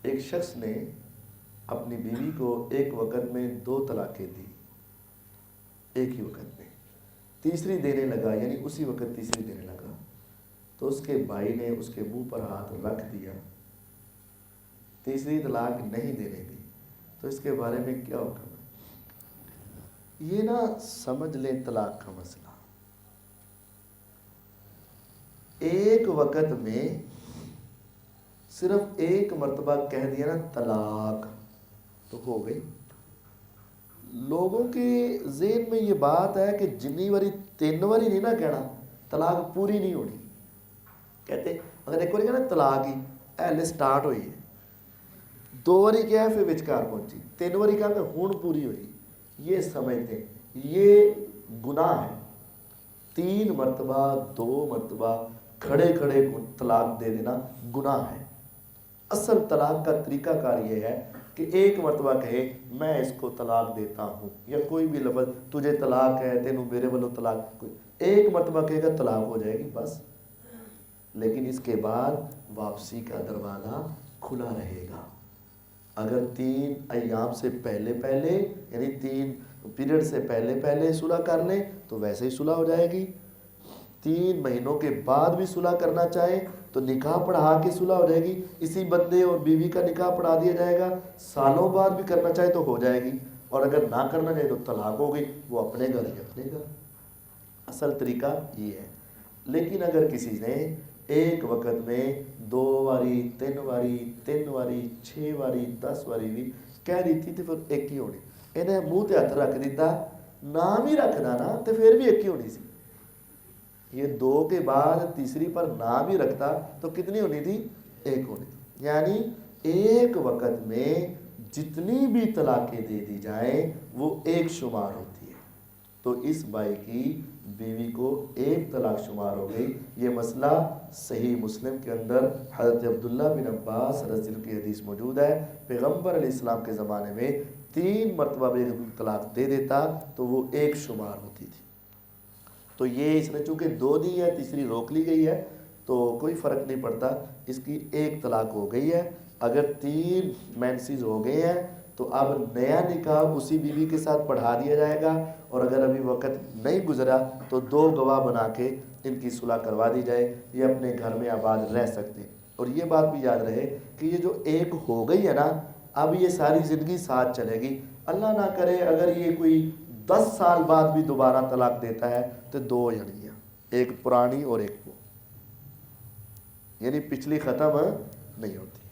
ایک شخص نے اپنی بیوی کو ایک وقت میں 2 طلاقیں دی، ایک ہی وقت میں، تیسری دینے لگا، یعنی اسی وقت تیسری دینے لگا، تو اس کے بھائی نے اس کے منہ پر ہاتھ رکھ دیا، تیسری طلاق نہیں دینے دی، تو اس کے بارے میں کیا حکم ہے؟ یہ نہ سمجھ لیں طلاق کا مسئلہ، ایک وقت میں صرف ایک مرتبہ کہہ دیا نا طلاق تو ہو گئی۔ لوگوں کے ذہن میں یہ بات ہے کہ جنی واری 3 واری نہیں نہ کہنا طلاق پوری نہیں ہونی، کہتے اگر ایک بار کہنا طلاق ہی اہلے سٹارٹ ہوئی ہے، 2 واری کیا ہے پھر وچکار پہنچی، 3 واری کہا کہ ہون پوری ہوئی، یہ سمجھتے یہ گناہ ہے۔ 3 مرتبہ 2 مرتبہ کھڑے کھڑے طلاق دے دینا گناہ ہے۔ اصل طلاق کا طریقہ کار یہ ہے کہ ایک مرتبہ کہے میں اس کو طلاق دیتا ہوں، یا کوئی بھی لفظ تجھے طلاق ہے، تینوں میرے والوں طلاق، ایک مرتبہ کہے گا طلاق ہو جائے گی بس، لیکن اس کے بعد واپسی کا دروازہ کھلا رہے گا۔ اگر 3 ایام سے پہلے یعنی 3 پیریڈ سے پہلے صلح کر لیں تو ویسے ہی صلح ہو جائے گی، 3 مہینوں کے بعد بھی صلح کرنا چاہے تو نکاح پڑھا کے صلح ہو جائے گی، اسی بندے اور بیوی کا نکاح پڑھا دیا جائے گا، سالوں بعد بھی کرنا چاہے تو ہو جائے گی، اور اگر نہ کرنا چاہے تو طلاق ہو گئی، وہ اپنے گھر ہی اپنے گھر۔ اصل طریقہ یہ ہے۔ لیکن اگر کسی نے ایک وقت میں 2 واری 3 واری 3 واری 6 واری 10 واری بھی کہہ دی تھی تو پھر ایک ہی ہونی، انہیں منہ تے ہاتھ رکھ دیتا، نام ہی رکھنا نا تو پھر بھی ایک ہی ہونی سی، یہ 2 کے بعد تیسری پر نہ بھی رکھتا تو کتنی ہونی تھی؟ ایک ہونی تھی۔ یعنی ایک وقت میں جتنی بھی طلاقیں دے دی جائیں وہ ایک شمار ہوتی ہے، تو اس بھائی کی بیوی کو ایک طلاق شمار ہو گئی۔ یہ مسئلہ صحیح مسلم کے اندر حضرت عبداللہ بن عباس رضی اللہ عنہ کی حدیث موجود ہے، پیغمبر علیہ السلام کے زمانے میں 3 مرتبہ بھی طلاق دے دیتا تو وہ ایک شمار ہوتی تھی۔ تو یہ اس نے چونکہ 2 دی ہے، تیسری روک لی گئی ہے تو کوئی فرق نہیں پڑتا، اس کی ایک طلاق ہو گئی ہے۔ اگر 3 مینسز ہو گئے ہیں تو اب نیا نکاح اسی بیوی کے ساتھ پڑھا دیا جائے گا، اور اگر ابھی وقت نہیں گزرا تو 2 گواہ بنا کے ان کی صلح کروا دی جائے، یہ اپنے گھر میں آباد رہ سکتے ہیں۔ اور یہ بات بھی یاد رہے کہ یہ جو ایک ہو گئی ہے نا، اب یہ ساری زندگی ساتھ چلے گی، اللہ نہ کرے اگر یہ کوئی 10 سال بعد بھی دوبارہ طلاق دیتا ہے تو 2 جڑیاں، ایک پرانی اور ایک وہ، یعنی پچھلی ختم نہیں ہوتی۔